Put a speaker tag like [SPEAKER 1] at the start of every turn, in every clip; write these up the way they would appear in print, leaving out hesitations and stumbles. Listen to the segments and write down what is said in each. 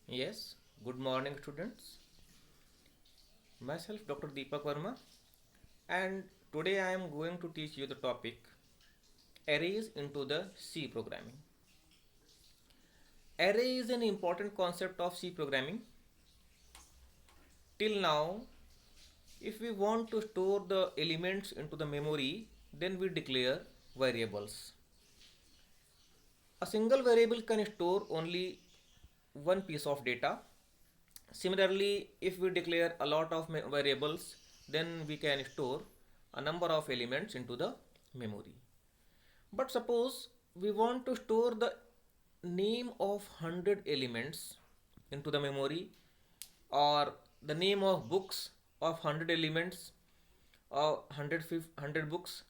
[SPEAKER 1] Yes, good morning, students. Myself, Dr. Deepak Verma, and today I am going to teach you the topic arrays into the C programming. Array is an important concept of C programming. Till now, if we want to store the elements into the memory, then we declare variables. A single variable can store only one piece of data. Similarly, if we declare a lot of variables, then we can store a number of elements into the memory. But suppose we want to store the name of 100 elements into the memory, or the name of books of 100 elements, or 100 books,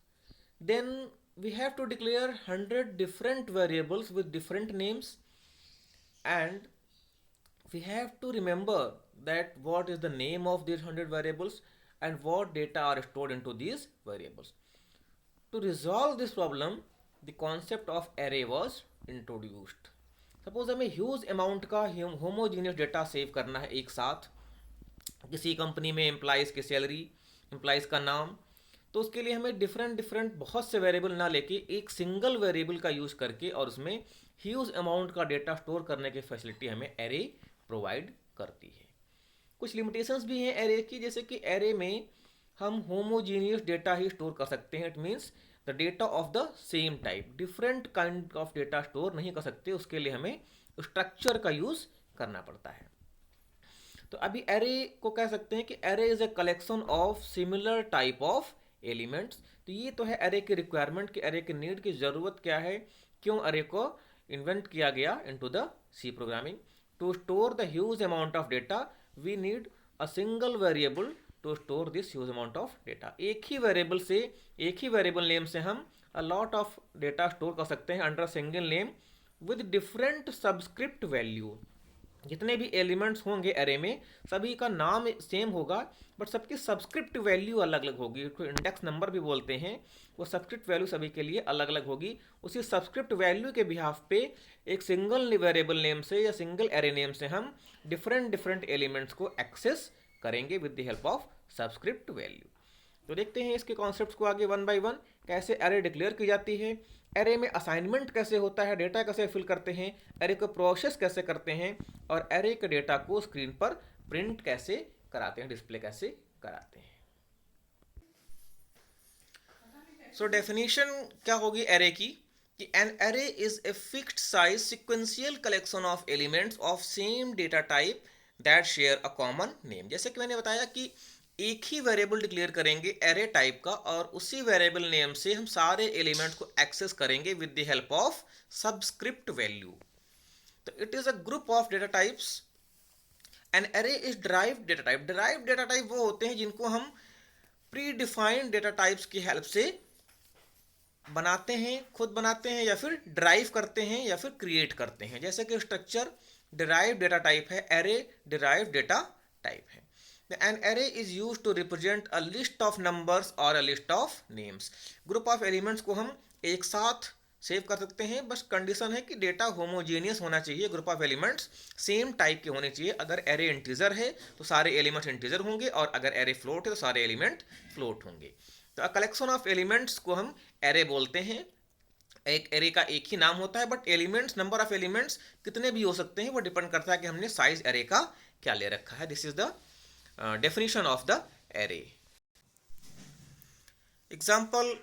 [SPEAKER 1] then we have to declare 100 different variables with different names, and we have to remember that what is the name of these 100 variables and what data are stored into these variables. To resolve this problem, the concept of array was introduced. Suppose हमें huge amount का homogeneous data save करना है एक साथ, किसी company में employees की salary, employees का नाम, तो उसके लिए हमें डिफरेंट डिफरेंट बहुत से वेरिएबल ना लेके एक सिंगल वेरिएबल का यूज़ करके और उसमें ह्यूज अमाउंट का डेटा स्टोर करने की फैसिलिटी हमें एरे प्रोवाइड करती है। कुछ लिमिटेशंस भी हैं एरे की, जैसे कि एरे में हम होमोजीनियस डेटा ही स्टोर कर सकते हैं। It means the data of the same type, different kind of data store नहीं कर सकते, उसके लिए हमें स्ट्रक्चर का यूज़ करना पड़ता है। तो अभी एरे को कह सकते हैं कि array is a collection of similar type of elements. तो ये तो है एरे की रिक्वायरमेंट कि एरे की नीड की ज़रूरत क्या है, क्यों एरे को इन्वेंट किया गया into the C programming. To store the huge amount of data we need a single variable to store this huge amount of data. एक ही वेरिएबल से, एक ही वेरिएबल नेम से हम a lot of data store कर सकते हैं under single name with different subscript value. जितने भी एलिमेंट्स होंगे एरे में सभी का नाम सेम होगा, बट सबकी सब्सक्रिप्ट वैल्यू अलग अलग होगी, उसको इंडेक्स नंबर भी बोलते हैं। वो सब्सक्रिप्ट वैल्यू सभी के लिए अलग अलग होगी। उसी सब्सक्रिप्ट वैल्यू के बिहाफ पे एक सिंगल वेरिएबल नेम से या सिंगल एरे नेम से हम डिफरेंट डिफरेंट एलिमेंट्स को एक्सेस करेंगे with the help of subscript value. तो देखते हैं इसके कॉन्सेप्ट्स को आगे वन बाय वन, कैसे एरे डिक्लेयर की जाती है, एरे में असाइनमेंट कैसे होता है, डेटा कैसे फिल करते हैं, एरे को प्रोसेस कैसे करते हैं, और एरे के डेटा को स्क्रीन पर प्रिंट कैसे कराते हैं, डिस्प्ले कैसे कराते हैं। सो डेफिनेशन क्या होगी एरे की, कि N array is a fixed size sequential collection of elements of same data type that share a common name. जैसे कि मैंने बताया कि एक ही वेरिएबल डिक्लेयर करेंगे एरे टाइप का, और उसी वेरिएबल नेम से हम सारे एलिमेंट्स को एक्सेस करेंगे with the help of subscript value. तो it is a group of data types. An array is derived data type. Derived data type वो होते हैं जिनको हम प्री डिफाइंड डेटा टाइप्स की हेल्प से बनाते हैं, खुद बनाते हैं, या फिर ड्राइव करते हैं, या फिर क्रिएट करते हैं। जैसे कि स्ट्रक्चर डिराइव्ड डेटा टाइप है, एरे डिराइव्ड डेटा टाइप है। An array is used to represent a list of numbers or a list of names. Group of elements को हम एक साथ सेव कर सकते हैं, बस कंडीशन है कि डेटा होमोजेनियस होना चाहिए, group of elements same type के होने चाहिए। अगर एरे इंटीजर है तो सारे एलिमेंट्स इंटीजर होंगे, और अगर एरे फ्लोट है तो सारे एलिमेंट फ्लोट होंगे। तो अ कलेक्शन ऑफ एलिमेंट्स को हम एरे बोलते हैं। एक एरे का एक ही नाम होता है, but elements, number of elements कितने भी हो सकते हैं, वो डिपेंड करता है कि हमने साइज एरे का क्या ले रखा है। This is the definition of the array. Example,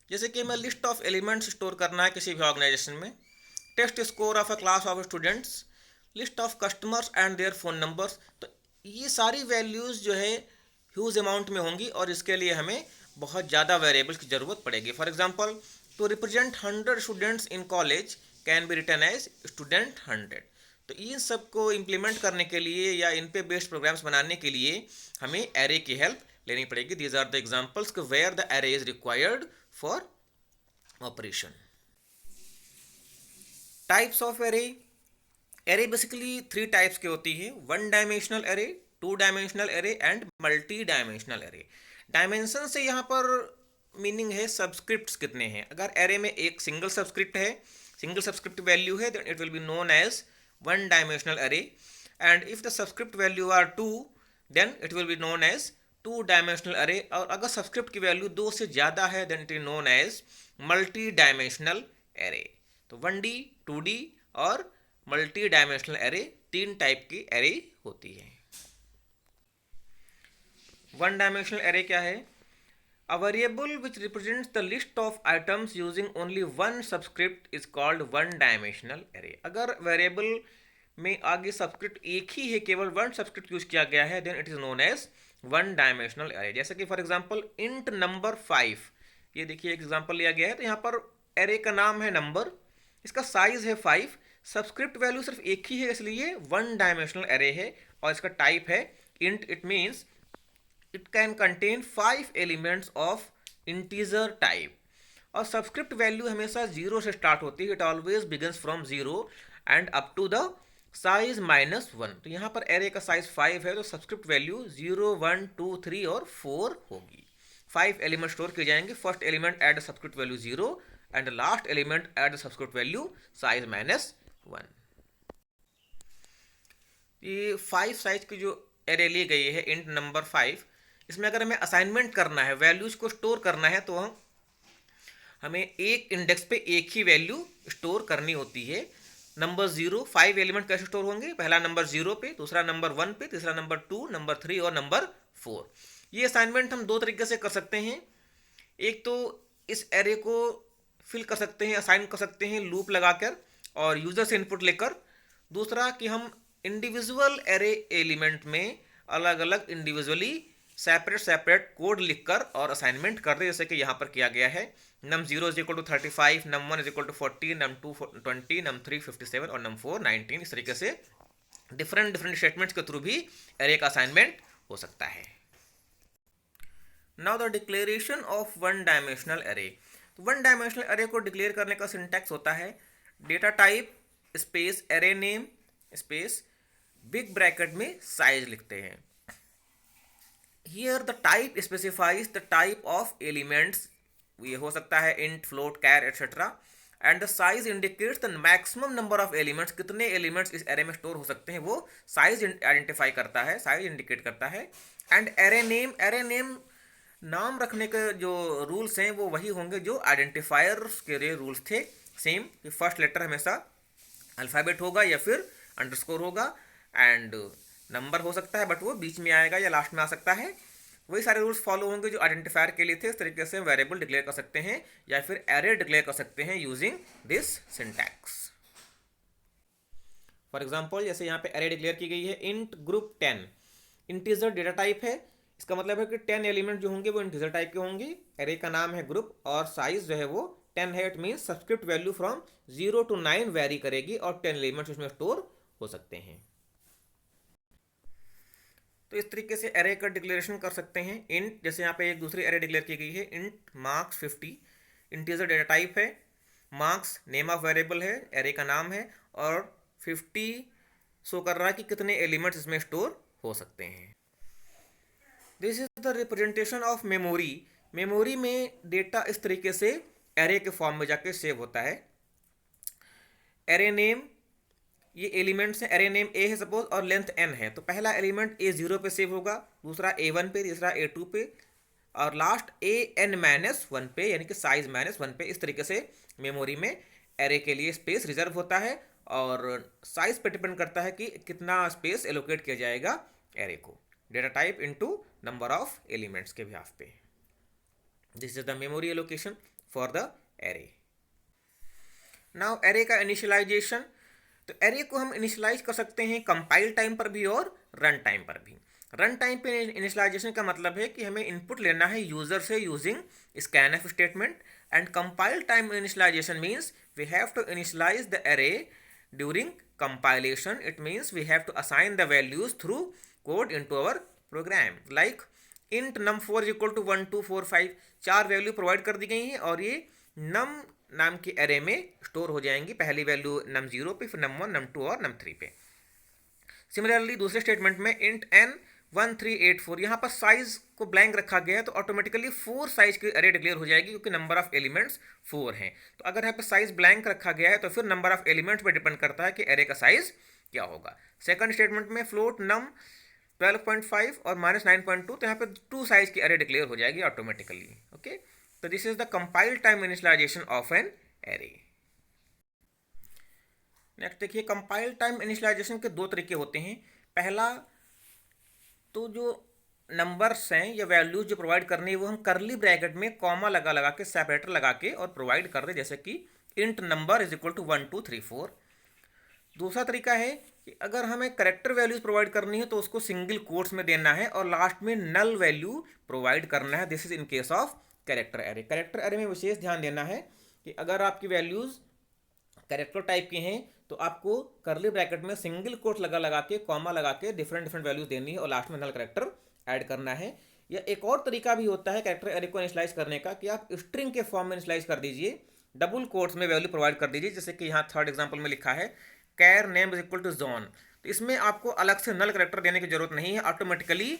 [SPEAKER 1] जैसे कि हमें लिस्ट ऑफ एलिमेंट्स स्टोर करना है किसी भी ऑर्गेनाइजेशन में। Test score of a class of students, list of customers and their phone numbers. तो ये सारी वैल्यूज़ जो है ह्यूज अमाउंट में होंगी, और इसके लिए हमें बहुत ज़्यादा वेरिएबल्स की ज़रूरत पड़ेगी। For example, to represent 100 students in college can be written as student 100। तो इन सब को इम्प्लीमेंट करने के लिए या इन पे बेस्ड प्रोग्राम्स बनाने के लिए हमें एरे की हेल्प लेनी पड़ेगी। These are the examples where the array is required for operation. Types of array. Array basically 3 types की होती है, 1 dimensional array, 2 dimensional array and multi dimensional array. Dimension से यहाँ पर मीनिंग है सब्सक्रिप्ट्स कितने हैं। अगर एरे में एक सिंगल सब्सक्रिप्ट है, सिंगल सब्सक्रिप्ट वैल्यू है, then it will be known as 1 dimensional array. and if the subscript value are 2 then it will be known as two dimensional अरे, और अगर सबस्क्रिप्ट की वैल्यू 2 से ज़्यादा है then it is known as multi dimensional array. तो 1D 2D और multi dimensional array, 3 type की एरे होती है। वन डायमेंशनल एरे क्या है? A variable which represents the list of items using only one subscript is called one dimensional array। अगर variable में आगे सबस्क्रिप्ट एक ही है, केवल वन सबस्क्रिप्ट यूज किया गया है, then it is known as one dimensional array. जैसे कि फॉर एग्जांपल इंट नंबर 5, ये देखिए एग्जांपल लिया गया है, तो यहाँ पर एरे का नाम है नंबर, इसका साइज है 5, सब्सक्रिप्ट वैल्यू सिर्फ एक ही है इसलिए वन डायमेंशनल एरे है, और इसका टाइप है int. It means it can contain 5 elements of integer type, और सब्सक्रिप्ट वैल्यू हमेशा 0 से स्टार्ट होती है, it always begins from 0 and up to the size -1। तो यहाँ पर एरे का साइज 5 है, तो सब्सक्रिप्ट वैल्यू 0 1 2 3 और 4 होगी। 5 एलिमेंट स्टोर किए जाएंगे, first element at the subscript value 0 and last element at the subscript value size -1। ये 5 साइज की जो एरे ली गई है इंट नंबर 5, इसमें अगर हमें असाइनमेंट करना है, वैल्यूज को स्टोर करना है, तो हमें एक इंडेक्स पे एक ही वैल्यू स्टोर करनी होती है। नंबर 0, 5 एलिमेंट कैसे स्टोर होंगे? पहला नंबर 0 पे, दूसरा नंबर 1 पे, तीसरा नंबर 2, नंबर 3 और नंबर 4। ये असाइनमेंट हम दो तरीके से कर सकते हैं। एक तो इस एरे को फिल कर सकते हैं, असाइन कर सकते हैं लूप लगाकर और यूजर से इनपुट लेकर। दूसरा कि हम इंडिविजुअल एरे एलिमेंट में अलग अलग इंडिविजुअली सेपरेट कोड लिखकर और असाइनमेंट कर दे, जैसे कि यहाँ पर किया गया है। num 0 is equal to 35, num 1 is equal to 40, num 2 20, num 3 57 और num 4 19। इस तरीके से डिफरेंट स्टेटमेंट्स के थ्रू भी एरे का असाइनमेंट हो सकता है। Now the declaration of one dimensional array. तो वन डायमेंशनल एरे को डिक्लेयर करने का सिंटैक्स होता है data type space array name space big bracket में साइज लिखते हैं। Here the type specifies the type of elements, ये हो सकता है int, float, char, etc. and the size indicates the maximum number of elements, कितने elements इस array में स्टोर हो सकते हैं वो size identify करता है, size indicate करता है। and array name नाम रखने के जो रूल्स हैं वो वही होंगे जो आइडेंटिफायर्स के लिए रूल्स थे, सेम कि फर्स्ट लेटर हमेशा अल्फ़ाबेट होगा या फिर अंडरस्कोर होगा, एंड नंबर हो सकता है बट वो बीच में आएगा या लास्ट में आ सकता है। वही सारे रूल्स फॉलो होंगे जो आइडेंटिफायर के लिए थे। इस तरीके से वेरिएबल डिक्लेयर कर सकते हैं या फिर एरे डिक्लेयर कर सकते हैं using this syntax. For example जैसे यहाँ पे एरे डिक्लेयर की गई है int group 10, integer data type है, इसका मतलब है कि 10 एलिमेंट जो होंगे वो इंटीजर टाइप के होंगे। एरे का नाम है ग्रुप और साइज जो है वो 10 है। It means subscript value from 0 to 9 very करेगी और 10 एलिमेंट्स उसमें स्टोर हो सकते हैं। तो इस तरीके से एरे का डिक्लेरेशन कर सकते हैं। इंट, जैसे यहाँ पे एक दूसरी एरे डिक्लेयर की गई है int marks 50, integer data type है, मार्क्स नेम ऑफ वेरिएबल है, एरे का नाम है और 50 शो कर रहा है कि कितने एलिमेंट्स इसमें स्टोर हो सकते हैं। This is the representation of memory. Memory में डेटा इस तरीके से एरे के फॉर्म में जाके सेव होता है। एरे नेम, ये एलिमेंट्स हैं, एरे नेम ए है सपोज और लेंथ n है, तो पहला एलिमेंट A0 पे सेव होगा, दूसरा A1 पे, तीसरा A2 पे और लास्ट AN-1 पे, यानी कि साइज -1 पे। इस तरीके से मेमोरी में एरे के लिए स्पेस रिजर्व होता है और साइज पे डिपेंड करता है कि कितना स्पेस एलोकेट किया जाएगा एरे को, data type into number of elements के बिहाफ पे। This is the memory allocation for the array. Now array का इनिशियलाइजेशन, तो एरे को हम इनिशियलाइज कर सकते हैं कंपाइल टाइम पर भी और रन टाइम पर भी। रन टाइम पे इनिशियलाइजेशन का मतलब है कि हमें इनपुट लेना है यूजर से using scanf statement, and compile time initialisation means we have to initialise the array during compilation. It means we have to assign the values through code into our program. Like int num4 equal to 1 2 4 5, 4 value provide कर दी गई हैं और ये num नाम की array में store हो जाएंगी। पहली वैल्यू num 0 पे, फिर num 1, num 2 और num 3 पे। सिमिलरली दूसरे स्टेटमेंट में इंट n 1 3 8 4, यहाँ पर साइज को ब्लैंक रखा गया है तो ऑटोमेटिकली 4 साइज की एरे डिक्लेयर हो जाएगी क्योंकि नंबर ऑफ एलिमेंट्स 4 हैं। तो अगर यहाँ पर साइज ब्लैंक रखा गया है तो फिर नंबर ऑफ एलिमेंट्स पर डिपेंड करता है कि एरे का साइज क्या होगा। सेकंड स्टेटमेंट में फ्लोट नम 12.5 और -9.2, तो यहाँ पे 2 साइज की अरे डिक्लेयर हो जाएगी ऑटोमेटिकली। ओके, तो this is the compile time initialisation of an array. Next देखिए, कंपाइल टाइम इनिशियलाइजेशन के दो तरीके होते हैं। पहला, तो जो नंबर्स हैं या वैल्यूज जो प्रोवाइड करनी है वो हम करली ब्रैकेट में कॉमा लगा लगा के सेपरेटर लगा के और प्रोवाइड कर दे, जैसे कि int number is equal to 1 2 3 4। दूसरा तरीका है कि अगर हमें करेक्टर वैल्यूज प्रोवाइड करनी है तो उसको सिंगल कोट्स में देना है और लास्ट में नल वैल्यू प्रोवाइड करना है। This is in case of character array. Character array में विशेष ध्यान देना है कि अगर आपकी वैल्यूज कैरेक्टर टाइप की हैं तो आपको करली ब्रैकेट में सिंगल कोट लगा लगा के कॉमा लगा के डिफरेंट डिफरेंट वैल्यूज देनी है और लास्ट में नल कैरेक्टर ऐड करना है। या एक और तरीका भी होता है कैरेक्टर एरे को इनिशियलाइज करने का कि आप स्ट्रिंग के फॉर्म में इनिशियलाइज कर दीजिए, डबल कोट्स में वैल्यू प्रोवाइड कर दीजिए, जैसे कि यहाँ थर्ड एग्जांपल में लिखा है char name is equal to John. तो इसमें आपको अलग से नल कैरेक्टर देने की जरूरत नहीं है, ऑटोमेटिकली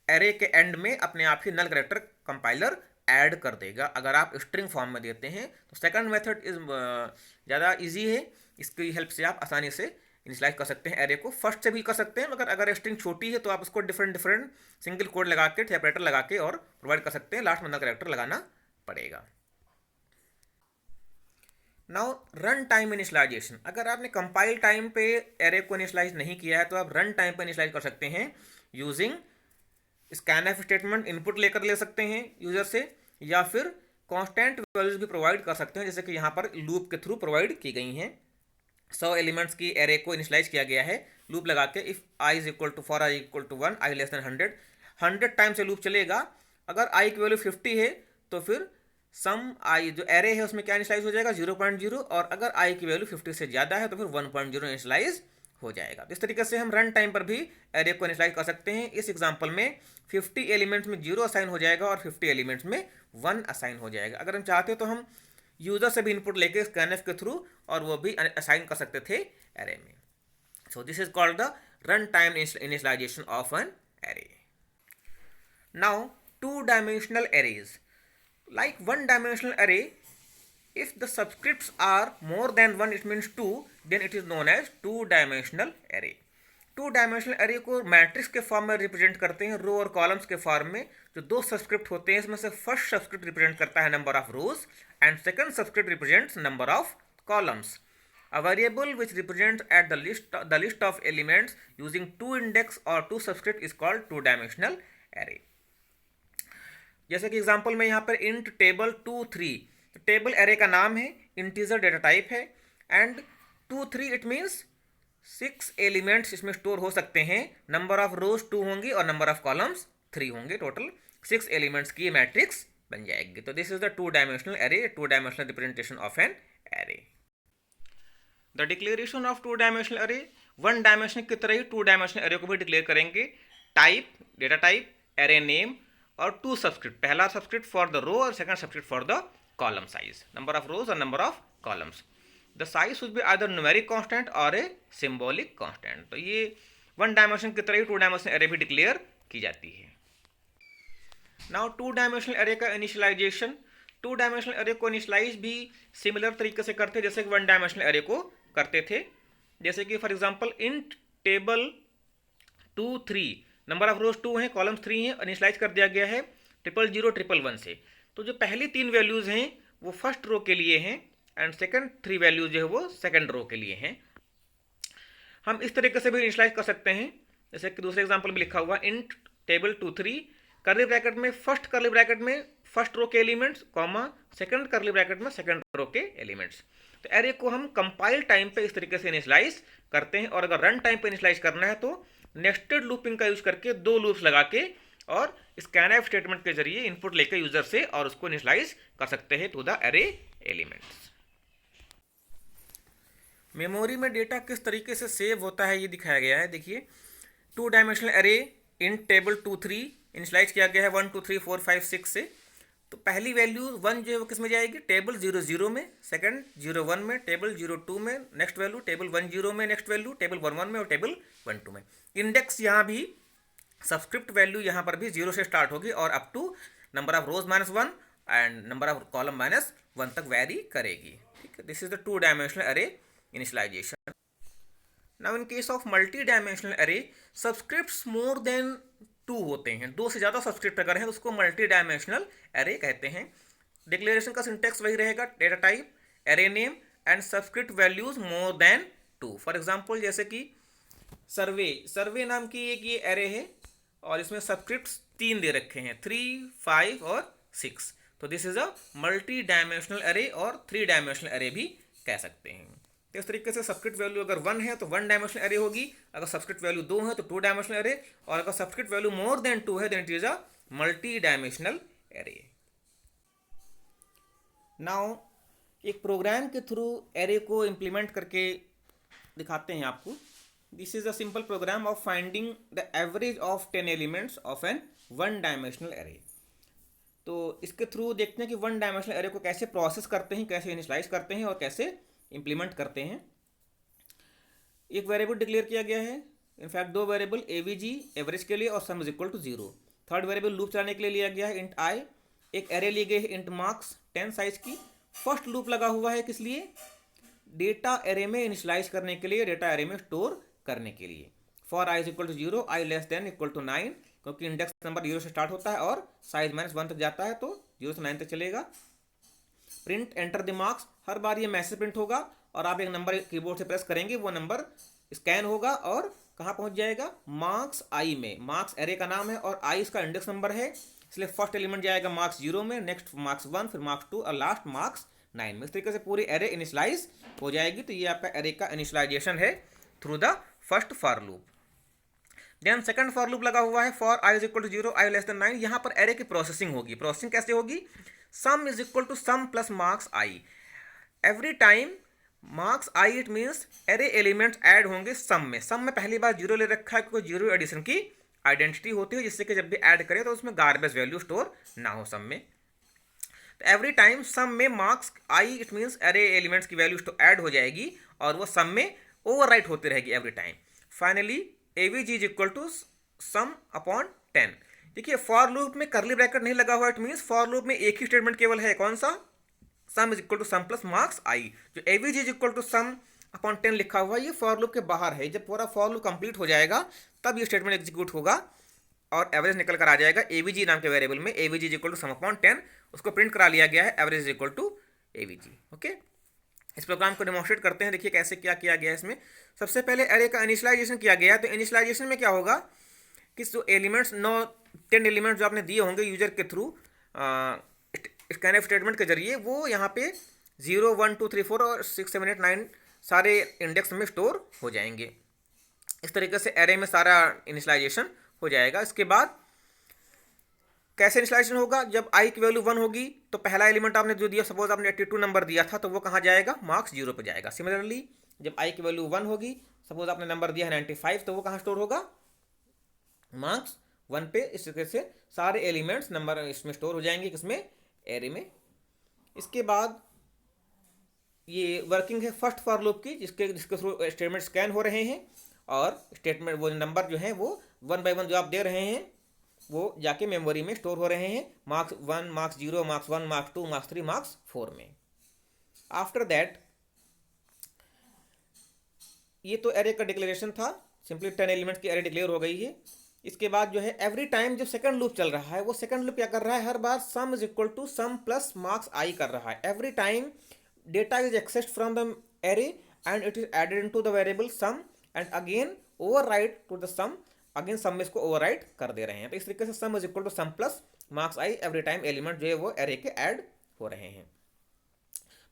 [SPEAKER 1] एरे के एंड में अपने आप ही नल कैरेक्टर कंपाइलर ऐड कर देगा अगर आप स्ट्रिंग फॉर्म में देते हैं। तो सेकंड मेथड इज ज़्यादा इजी है, इसकी हेल्प से आप आसानी से इनिशियलाइज कर सकते हैं एरे को। फर्स्ट से भी कर सकते हैं, मगर अगर स्ट्रिंग छोटी है तो आप उसको डिफरेंट डिफरेंट सिंगल कोड लगा के सेपरेटर लगा के और प्रोवाइड कर सकते हैं, लास्ट में नल कैरेक्टर लगाना पड़ेगा। नाउ रन टाइम इनिशियलाइजेशन, अगर आपने कंपाइल टाइम पे एरे को इनिशियलाइज नहीं किया है तो आप रन टाइम पे इनिशियलाइज कर सकते हैं यूजिंग स्कैनएफ स्टेटमेंट। इनपुट लेकर ले सकते हैं यूजर से, या फिर कांस्टेंट वैल्यूज भी प्रोवाइड कर सकते हैं, जैसे कि यहाँ पर लूप के थ्रू प्रोवाइड की गई हैं। 100 एलिमेंट्स की एरे को इनिशियलाइज किया गया है लूप लगा के, if I is equal to for I equal to 1 I less than 100 time से लूप चलेगा। अगर आई की वैल्यू 50 है तो फिर सम आई जो एरे है उसमें क्या इनिशियलाइज हो जाएगा 0.0, और अगर आई की वैल्यू 50 से ज़्यादा है तो फिर 1.0 इनिशियलाइज हो जाएगा। तो इस तरीके से हम रन टाइम पर भी एरे को इनिशियलाइज कर सकते हैं। इस एग्जांपल में 50 एलिमेंट्स में 0 असाइन हो जाएगा और 50 एलिमेंट्स में 1 असाइन हो जाएगा। अगर हम चाहते तो हम यूजर से भी इनपुट लेके स्कैनएफ के थ्रू और वो भी असाइन कर सकते थे एरे में। So this is called the run time initialisation of an array. Now two dimensional arrays, like one dimensional array, if the subscripts are more than 1 it means 2, then it is known as two dimensional array। To dimensional array को matrix के form में represent करते हैं, रो और columns के form में। जो दो सबस्क्रिप्ट होते हैं इसमें से फर्स्ट सबस्क्रिप्ट रिप्रेजेंट करता है number of rose and second subscript represents number of columns. A variable which represents at the list of elements using two index or two subscript is called two dimensional array। जैसे कि example में यहाँ पर int table 2 3, तो table array का नाम है, integer data type है, एंड 2 3 इट मीन्स 6 एलिमेंट्स इसमें स्टोर हो सकते हैं। नंबर ऑफ रोज 2 होंगी और नंबर ऑफ कॉलम्स 3 होंगे, टोटल 6 एलिमेंट्स की मैट्रिक्स बन जाएगी। तो this is the two dimensional array, two dimensional representation of an array. The declaration of to dimensional array, one dimensional की तरह ही टू डायमेंशनल एरे को भी डिक्लेयर करेंगे। Type data type, array name और टू सबस्क्रिप्ट, पहला subscript for the row और second subscript for the column size, number of rows और number of columns. The size should be either numeric constant और a symbolic constant. तो ये one dimension की तरह ही to dimensional array भी declare की जाती है। नाउ टू डायमेंशनल एरे का इनिशियलाइजेशन, टू डायमेंशनल एरे को इनिशियलाइज भी सिमिलर तरीके से करते जैसे कि वन डायमेंशनल एरे को करते थे। जैसे कि for example int table 2 3, number of रोज 2 हैं, कॉलम्स 3 हैं, इनिशियलाइज कर दिया गया है 000 111 से। तो जो पहली 3 वैल्यूज हैं वो फर्स्ट रो के लिए हैं एंड सेकंड 3 वैल्यूज जो है वो सेकंड रो के लिए हैं। हम इस तरीके से भी इनिशियलाइज कर सकते हैं, जैसे कि दूसरे एग्जांपल में लिखा हुआ इंट टेबल 2 3, करली ब्रैकेट में फर्स्ट करली ब्रैकेट में फर्स्ट रो के एलिमेंट्स, कॉमा सेकंड करली ब्रैकेट में सेकंड रो के एलिमेंट्स। तो एरे को हम कंपाइल टाइम पे इस तरीके से इनिशियलाइज करते हैं, और अगर रन टाइम पे इनिशियलाइज करना है तो नेस्टेड लूपिंग का यूज करके 2 लूप्स लगा के और स्कैनएफ स्टेटमेंट के जरिए इनपुट लेकर यूजर से और उसको इनिशियलाइज कर सकते हैं to the array elements. Memory में डेटा किस तरीके से सेव होता है ये दिखाया गया है। देखिए, two dimensional array int table 2 3 initialise किया गया है 1 2 3 4 5 6 से। तो पहली वैल्यू 1 जो है वो किस में जाएगी, टेबल 0 0 में, सेकंड 0 1 में, टेबल 0 2 में नेक्स्ट वैल्यू, टेबल 1 0 में नेक्स्ट वैल्यू, टेबल 1 1 में और टेबल 1 2 में। इंडेक्स यहाँ भी सब्सक्रिप्ट वैल्यू यहाँ पर भी 0 से स्टार्ट होगी और up to number of rows -1 and number of column -1 तक वैरी करेगी। ठीक है, this is the two dimensional array initialisation. Now in case of multi dimensional array subscripts more than 2 होते हैं, 2 से ज़्यादा सबस्क्रिप्ट अगर हैं तो उसको मल्टी डायमेंशनल एरे कहते हैं। डिक्लेरेशन का सिंटेक्स वही रहेगा, data type, array name and subscript values more than 2। For example जैसे कि सर्वे नाम की एक ये एरे है और इसमें सबस्क्रिप्ट्स 3 दे रखे हैं, 3, 5 और 6। तो this is a multi dimensional array और 3 डायमेंशनल एरे भी कह सकते हैं। तो इस तरीके से सबस्क्रिप्ट वैल्यू अगर 1 है तो 1 डायमेंशनल एरे होगी, अगर सबस्क्रिप्ट वैल्यू 2 है तो 2 डायमेंशनल एरे, और अगर सबस्क्रिप्ट वैल्यू मोर देन 2 है then it is a multi dimensional array. Now एक प्रोग्राम के थ्रू एरे को इम्प्लीमेंट करके दिखाते हैं आपको। This is a simple program of finding the average of 10 elements of an 1 dimensional array. तो इसके थ्रू देखते हैं कि 1 डायमेंशनल एरे को कैसे प्रोसेस करते हैं, कैसे इनिशियलाइज करते हैं और कैसे इम्प्लीमेंट करते हैं। एक वेरिएबल डिक्लेयर किया गया है, इनफैक्ट 2 वेरिएबल एवीजी एवरेज के लिए और sum is equal to 0। Third variable loop चलाने के लिए लिया गया है इंट आई। एक एरे ली गई है इंट मार्क्स 10 साइज की। फर्स्ट लूप लगा हुआ है किस लिए? डेटा एरे में इनिशियलाइज करने के लिए, डेटा एरे में स्टोर करने के लिए। For I is equal to 0, I less than equal to 9, क्योंकि इंडेक्स नंबर 0 से स्टार्ट होता है और साइज -1 तक जाता है तो 0 से 9 तक चलेगा। प्रिंट एंटर द मार्क्स, हर बार ये मैसेज प्रिंट होगा और आप एक नंबर कीबोर्ड से प्रेस करेंगे, वो नंबर स्कैन होगा और कहाँ पहुँच जाएगा? मार्क्स आई में। मार्क्स एरे का नाम है और आई इसका इंडेक्स नंबर है, इसलिए फर्स्ट एलिमेंट जाएगा मार्क्स 0 में, नेक्स्ट मार्क्स 1, फिर मार्क्स 2 और लास्ट मार्क्स 9 में। इस तरीके से पूरी एरे इनिशियलाइज हो जाएगी। तो ये आपका एरे का इनिशियलाइजेशन है through the first for loop. Then second for loop लगा हुआ है for I is equal to 0, I less than 9। यहाँ पर एरे की प्रोसेसिंग होगी। प्रोसेसिंग कैसे होगी? Sum is equal to sum plus marks I. Every time marks I it means array elements add होंगे सम में। सम में पहली बार 0 ले रखा है क्योंकि 0 एडिशन की आइडेंटिटी होती है, जिससे कि जब भी ऐड करें तो उसमें गार्बेज वैल्यू स्टोर ना हो सम में। तो एवरी टाइम सम में marks I it means array elements की वैल्यू ऐड हो जाएगी और वो सम में ओवरराइट होती रहेगी every time. Finally AVG is equal to sum upon 10। देखिए फॉर लूप में करली ब्रैकेट नहीं लगा हुआ, इट मीन्स फॉर लूप में एक ही स्टेटमेंट केवल है, कौन सा? Sum is equal to sum plus marks i. जो AVG is equal to sum upon 10 लिखा हुआ है ये फॉर लूप के बाहर है। जब पूरा फॉर लूप कंप्लीट हो जाएगा तब ये स्टेटमेंट एग्जीक्यूट होगा और एवरेज निकल कर आ जाएगा एवीजी नाम के वेरिएबल में। AVG is equal to sum upon 10, उसको प्रिंट करा लिया गया है, average is equal to AVG. Okay, इस प्रोग्राम को डेमोन्स्ट्रेट करते हैं। देखिए कैसे क्या किया गया है इसमें। सबसे पहले एरे का इनिशियलाइजेशन किया गया है। तो इनिशियलाइजेशन में क्या होगा कि जो एलिमेंट्स 10 एलिमेंट्स जो आपने दिए होंगे यूजर के थ्रू स्कैनफ स्टेटमेंट के जरिए, वो यहाँ पे 0, 1, 2, 3, 4 और 6, 7, 8, 9 सारे इंडेक्स में स्टोर हो जाएंगे। इस तरीके से एरे में सारा इनिशियलाइजेशन हो जाएगा। इसके बाद कैसे इनिशियलाइजेशन होगा? जब आई की वैल्यू 1 होगी तो पहला एलिमेंट आपने जो दिया, सपोज आपने 82 नंबर दिया था, तो वो कहाँ जाएगा? मार्क्स 0 पे जाएगा। सिमिलरली जब आई की वैल्यू 1 होगी, सपोज आपने नंबर दिया है 95, तो वो कहाँ स्टोर होगा? मार्क्स 1 पे। इस तरीके से सारे एलिमेंट्स नंबर इसमें स्टोर हो जाएंगे, किसमें? एरे में। इसके बाद ये वर्किंग है फर्स्ट फॉर लूप की, जिसके थ्रू स्टेटमेंट स्कैन हो रहे हैं और स्टेटमेंट वो नंबर जो है वो 1 बाय 1 जो आप दे रहे हैं वो जाके मेमोरी में स्टोर हो रहे हैं, marks 1, marks 0, marks 1, marks 2, marks 3, marks 4 में। आफ्टर दैट ये तो एरे का डिक्लेरेशन था, सिंपली 10 एलिमेंट्स की एरे डिक्लेयर हो गई है। इसके बाद जो है एवरी टाइम जब सेकंड लूप चल रहा है, वो सेकंड लूप क्या कर रहा है? हर बार sum is equal to sum plus marks i कर रहा है। Every time data is accessed from the array and it is added into the variable sum and again overwrite to the sum, again sum में इसको overwrite कर दे रहे हैं। तो इस तरीके से sum is equal to sum plus marks I every time element जो है वो एरे के ऐड हो रहे हैं।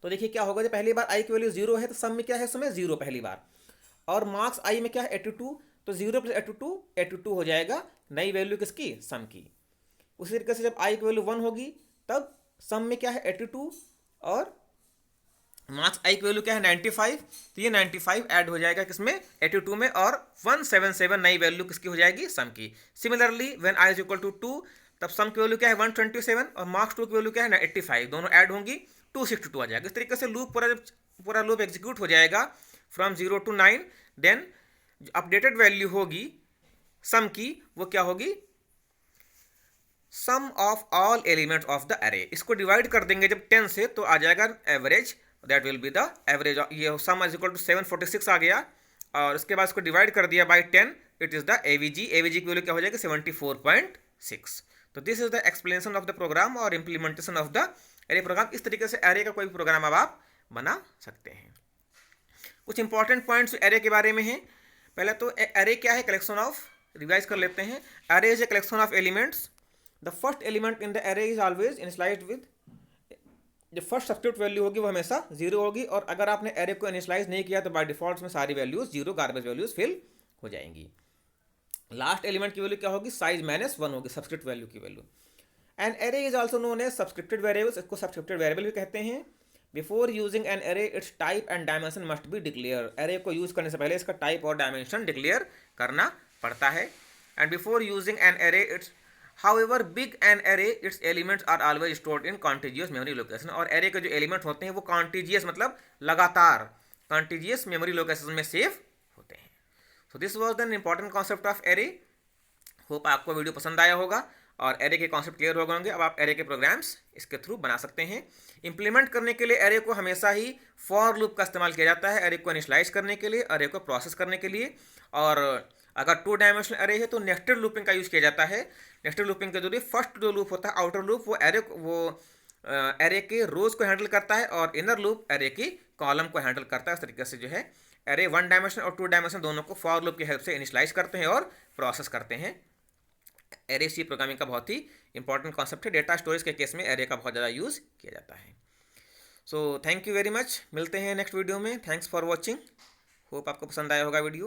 [SPEAKER 1] तो देखिए क्या होगा, जब पहली बार आई की वैल्यू 0 है तो सम में क्या है? समय 0 पहली बार, और मार्क्स आई में क्या है? 82, तो 0 प्लस 82 हो जाएगा नई वैल्यू किसकी? सम की। उसी तरीके से जब आई की वैल्यू 1 होगी तब सम में क्या है? 82 और मार्क्स आई की वैल्यू क्या है? 95, तो ये 95 ऐड हो जाएगा किसमें? 82 में, और 177 नई वैल्यू किसकी हो जाएगी? सम की। Similarly when i is equal to 2 तब सम की वैल्यू क्या है? 127 और मार्क्स 2 की वैल्यू क्या है? 85, दोनों ऐड होंगी, 262 आ जाएगा। इस तरीके से लूप पूरा लूप एग्जीक्यूट हो जाएगा from 0 to 9। Then updated value होगी सम की, वो क्या होगी? Sum of all elements of the array. इसको डिवाइड कर देंगे जब 10 से तो आ जाएगा average, that will be the average. ये सम इज इक्वल टू 746 आ गया और उसके बाद उसको डिवाइड कर दिया by 10, it is the AVG की वैल्यू क्या हो जाएगी 74.6। तो this is the explanation of the program और implementation of the array program. इस तरीके से एरे का कोई भी प्रोग्राम अब आप बना सकते हैं। कुछ इंपॉर्टेंट पॉइंट्स एरे के बारे में हैं। पहले तो एरे क्या है, कलेक्शन ऑफ, रिवाइज कर लेते हैं। Array is a collection of elements. The first element in the array is always initialised with, जो फर्स्ट सब्स्टिट्यूट वैल्यू होगी वो हमेशा जीरो होगी, और अगर आपने एरे को इनिशियलाइज नहीं किया तो बाय डिफॉल्ट में सारी values zero, garbage values fill हो जाएंगी। लास्ट एलिमेंट की वैल्यू क्या होगी, साइज -1 होगी, सब्स्क्रिप्ट वैल्यू की value. An array is also known as subscripted variables, इसको सब्सक्रिप्टेड वेरिएबल भी कहते हैं। Before using an array its type and dimension must be declare, array को यूज करने से पहले इसका टाइप और डायमेंशन डिक्लेयर करना पड़ता है। And before using an array its, however big an array its elements are always stored in contiguous memory location, और एरे के जो एलिमेंट होते हैं वो कॉन्टिजियस मतलब लगातार कॉन्टिजियस मेमोरी लोकेशन में सेव होते हैं। So this was the important concept of array. Hope आपको वीडियो पसंद आया होगा और एरे के कॉन्सेप्ट क्लियर हो गए होंगे। अब आप एरे के प्रोग्राम्स इसके थ्रू बना सकते हैं। इंप्लीमेंट करने के लिए एरे को हमेशा ही फॉर लूप का इस्तेमाल किया जाता है, एरे को इनिशियलाइज करने के लिए, एरे को प्रोसेस करने के लिए। और अगर 2 डायमेंशनल एरे है तो नेस्टेड लूपिंग का यूज़ किया जाता है। नेस्टेड लूपिंग के जरिए फर्स्ट जो लूप होता है आउटर लूप, वो एरे के रोज को हैंडल करता है, और इनर लूप एरे की कॉलम को हैंडल करता है। इस तरीके से जो है एरे 1 डायमेंशन और 2 डायमेंशन दोनों को फॉर लूप की हेल्प से इनिशियलाइज करते हैं और प्रोसेस करते हैं। एरे सी प्रोग्रामिंग का बहुत ही इंपॉर्टेंट कॉन्सेप्ट है। डेटा स्टोरेज के केस में एरे का बहुत ज़्यादा यूज़ किया जाता है। So thank you very much, मिलते हैं नेक्स्ट वीडियो में। थैंक्स फॉर वॉचिंग, होप आपको पसंद आया होगा वीडियो।